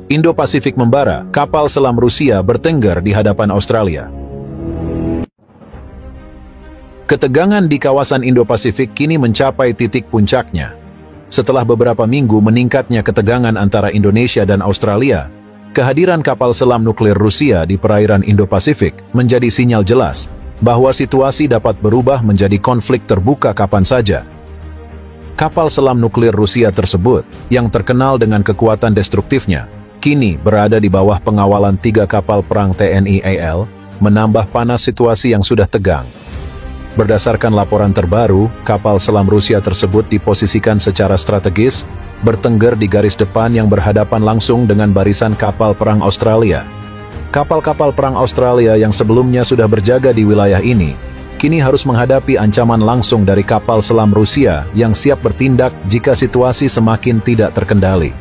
Indo-Pasifik membara, kapal selam Rusia bertengger di hadapan Australia. Ketegangan di kawasan Indo-Pasifik kini mencapai titik puncaknya. Setelah beberapa minggu meningkatnya ketegangan antara Indonesia dan Australia, kehadiran kapal selam nuklir Rusia di perairan Indo-Pasifik menjadi sinyal jelas bahwa situasi dapat berubah menjadi konflik terbuka kapan saja. Kapal selam nuklir Rusia tersebut, yang terkenal dengan kekuatan destruktifnya, kini berada di bawah pengawalan 3 kapal perang TNI AL, menambah panas situasi yang sudah tegang. Berdasarkan laporan terbaru, kapal selam Rusia tersebut diposisikan secara strategis, bertengger di garis depan yang berhadapan langsung dengan barisan kapal perang Australia. Kapal-kapal perang Australia yang sebelumnya sudah berjaga di wilayah ini, kini harus menghadapi ancaman langsung dari kapal selam Rusia yang siap bertindak jika situasi semakin tidak terkendali.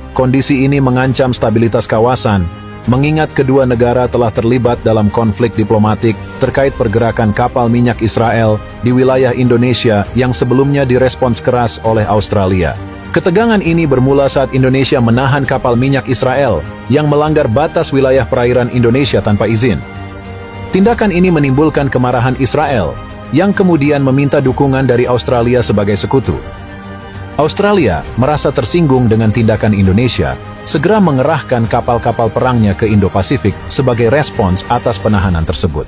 Kondisi ini mengancam stabilitas kawasan, mengingat kedua negara telah terlibat dalam konflik diplomatik terkait pergerakan kapal minyak Israel di wilayah Indonesia yang sebelumnya direspons keras oleh Australia. Ketegangan ini bermula saat Indonesia menahan kapal minyak Israel yang melanggar batas wilayah perairan Indonesia tanpa izin. Tindakan ini menimbulkan kemarahan Israel, yang kemudian meminta dukungan dari Australia sebagai sekutu. Australia merasa tersinggung dengan tindakan Indonesia, segera mengerahkan kapal-kapal perangnya ke Indo-Pasifik sebagai respons atas penahanan tersebut.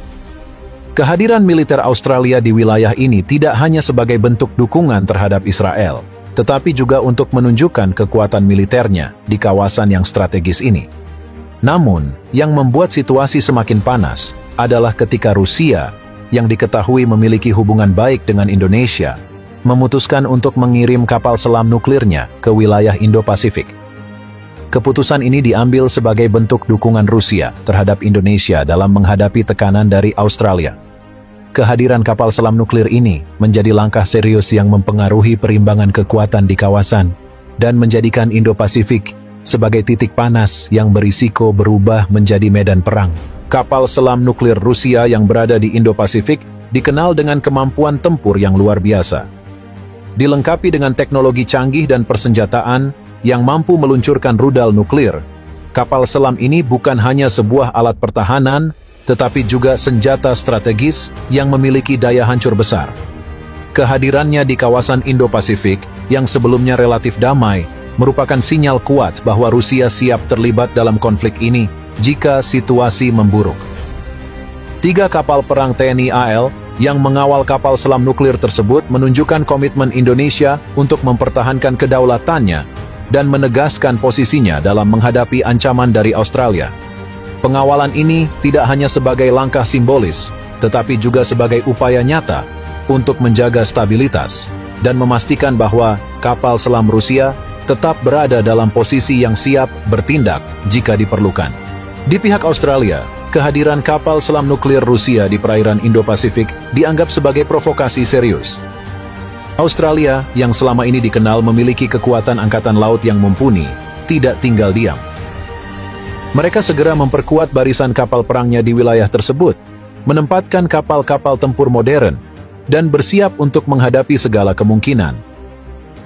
Kehadiran militer Australia di wilayah ini tidak hanya sebagai bentuk dukungan terhadap Israel, tetapi juga untuk menunjukkan kekuatan militernya di kawasan yang strategis ini. Namun, yang membuat situasi semakin panas adalah ketika Rusia, yang diketahui memiliki hubungan baik dengan Indonesia, memutuskan untuk mengirim kapal selam nuklirnya ke wilayah Indo-Pasifik. Keputusan ini diambil sebagai bentuk dukungan Rusia terhadap Indonesia dalam menghadapi tekanan dari Australia. Kehadiran kapal selam nuklir ini menjadi langkah serius yang mempengaruhi perimbangan kekuatan di kawasan dan menjadikan Indo-Pasifik sebagai titik panas yang berisiko berubah menjadi medan perang. Kapal selam nuklir Rusia yang berada di Indo-Pasifik dikenal dengan kemampuan tempur yang luar biasa. Dilengkapi dengan teknologi canggih dan persenjataan yang mampu meluncurkan rudal nuklir, kapal selam ini bukan hanya sebuah alat pertahanan, tetapi juga senjata strategis yang memiliki daya hancur besar. Kehadirannya di kawasan Indo-Pasifik yang sebelumnya relatif damai, merupakan sinyal kuat bahwa Rusia siap terlibat dalam konflik ini jika situasi memburuk. 3 kapal perang TNI AL yang mengawal kapal selam nuklir tersebut menunjukkan komitmen Indonesia untuk mempertahankan kedaulatannya dan menegaskan posisinya dalam menghadapi ancaman dari Australia. Pengawalan ini tidak hanya sebagai langkah simbolis, tetapi juga sebagai upaya nyata untuk menjaga stabilitas dan memastikan bahwa kapal selam Rusia tetap berada dalam posisi yang siap bertindak jika diperlukan. Di pihak Australia, kehadiran kapal selam nuklir Rusia di perairan Indo-Pasifik dianggap sebagai provokasi serius. Australia, yang selama ini dikenal memiliki kekuatan angkatan laut yang mumpuni, tidak tinggal diam. Mereka segera memperkuat barisan kapal perangnya di wilayah tersebut, menempatkan kapal-kapal tempur modern, dan bersiap untuk menghadapi segala kemungkinan.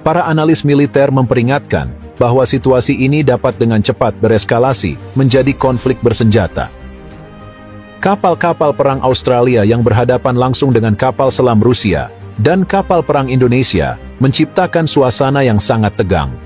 Para analis militer memperingatkan bahwa situasi ini dapat dengan cepat bereskalasi menjadi konflik bersenjata. Kapal-kapal perang Australia yang berhadapan langsung dengan kapal selam Rusia dan kapal perang Indonesia menciptakan suasana yang sangat tegang.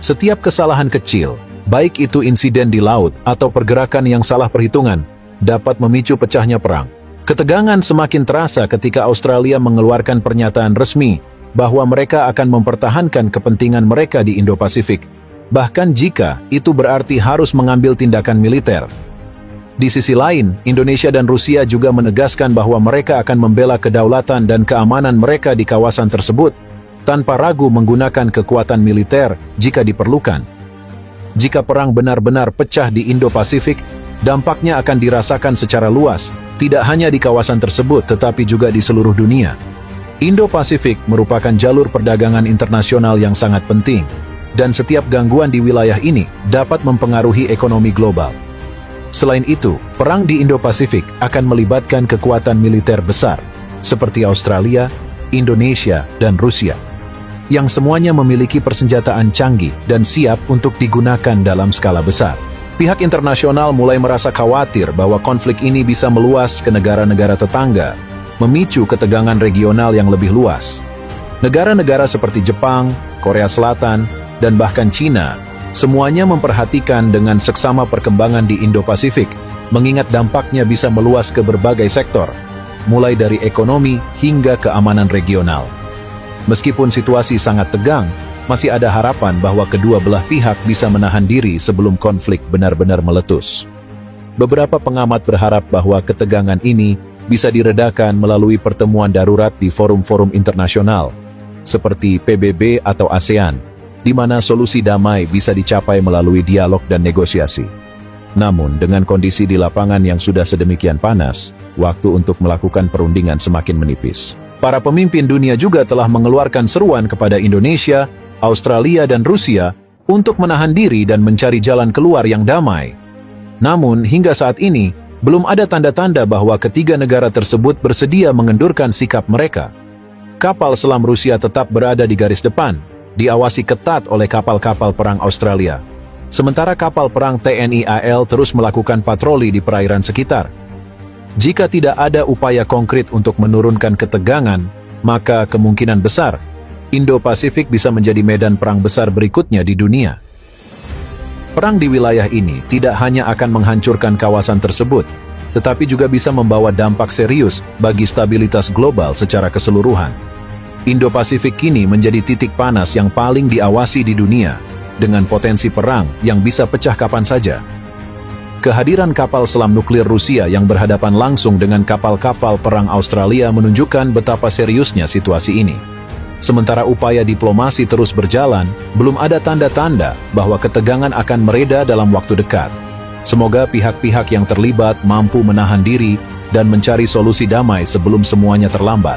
Setiap kesalahan kecil, baik itu insiden di laut atau pergerakan yang salah perhitungan, dapat memicu pecahnya perang. Ketegangan semakin terasa ketika Australia mengeluarkan pernyataan resmi bahwa mereka akan mempertahankan kepentingan mereka di Indo-Pasifik, bahkan jika itu berarti harus mengambil tindakan militer. Di sisi lain, Indonesia dan Rusia juga menegaskan bahwa mereka akan membela kedaulatan dan keamanan mereka di kawasan tersebut, tanpa ragu menggunakan kekuatan militer jika diperlukan. Jika perang benar-benar pecah di Indo-Pasifik, dampaknya akan dirasakan secara luas, tidak hanya di kawasan tersebut tetapi juga di seluruh dunia. Indo-Pasifik merupakan jalur perdagangan internasional yang sangat penting, dan setiap gangguan di wilayah ini dapat mempengaruhi ekonomi global. Selain itu, perang di Indo-Pasifik akan melibatkan kekuatan militer besar, seperti Australia, Indonesia, dan Rusia. yang semuanya memiliki persenjataan canggih dan siap untuk digunakan dalam skala besar. Pihak internasional mulai merasa khawatir bahwa konflik ini bisa meluas ke negara-negara tetangga, memicu ketegangan regional yang lebih luas. Negara-negara seperti Jepang, Korea Selatan, dan bahkan China, semuanya memperhatikan dengan seksama perkembangan di Indo-Pasifik, mengingat dampaknya bisa meluas ke berbagai sektor, mulai dari ekonomi hingga keamanan regional. Meskipun situasi sangat tegang, masih ada harapan bahwa kedua belah pihak bisa menahan diri sebelum konflik benar-benar meletus. Beberapa pengamat berharap bahwa ketegangan ini bisa diredakan melalui pertemuan darurat di forum-forum internasional, seperti PBB atau ASEAN, di mana solusi damai bisa dicapai melalui dialog dan negosiasi. Namun, dengan kondisi di lapangan yang sudah sedemikian panas, waktu untuk melakukan perundingan semakin menipis. Para pemimpin dunia juga telah mengeluarkan seruan kepada Indonesia, Australia, dan Rusia untuk menahan diri dan mencari jalan keluar yang damai. Namun, hingga saat ini, belum ada tanda-tanda bahwa ketiga negara tersebut bersedia mengendurkan sikap mereka. Kapal selam Rusia tetap berada di garis depan, diawasi ketat oleh kapal-kapal perang Australia. Sementara kapal perang TNI AL terus melakukan patroli di perairan sekitar. Jika tidak ada upaya konkret untuk menurunkan ketegangan, maka kemungkinan besar Indo-Pasifik bisa menjadi medan perang besar berikutnya di dunia. Perang di wilayah ini tidak hanya akan menghancurkan kawasan tersebut, tetapi juga bisa membawa dampak serius bagi stabilitas global secara keseluruhan. Indo-Pasifik kini menjadi titik panas yang paling diawasi di dunia, dengan potensi perang yang bisa pecah kapan saja. Kehadiran kapal selam nuklir Rusia yang berhadapan langsung dengan kapal-kapal perang Australia menunjukkan betapa seriusnya situasi ini. Sementara upaya diplomasi terus berjalan, belum ada tanda-tanda bahwa ketegangan akan mereda dalam waktu dekat. Semoga pihak-pihak yang terlibat mampu menahan diri dan mencari solusi damai sebelum semuanya terlambat.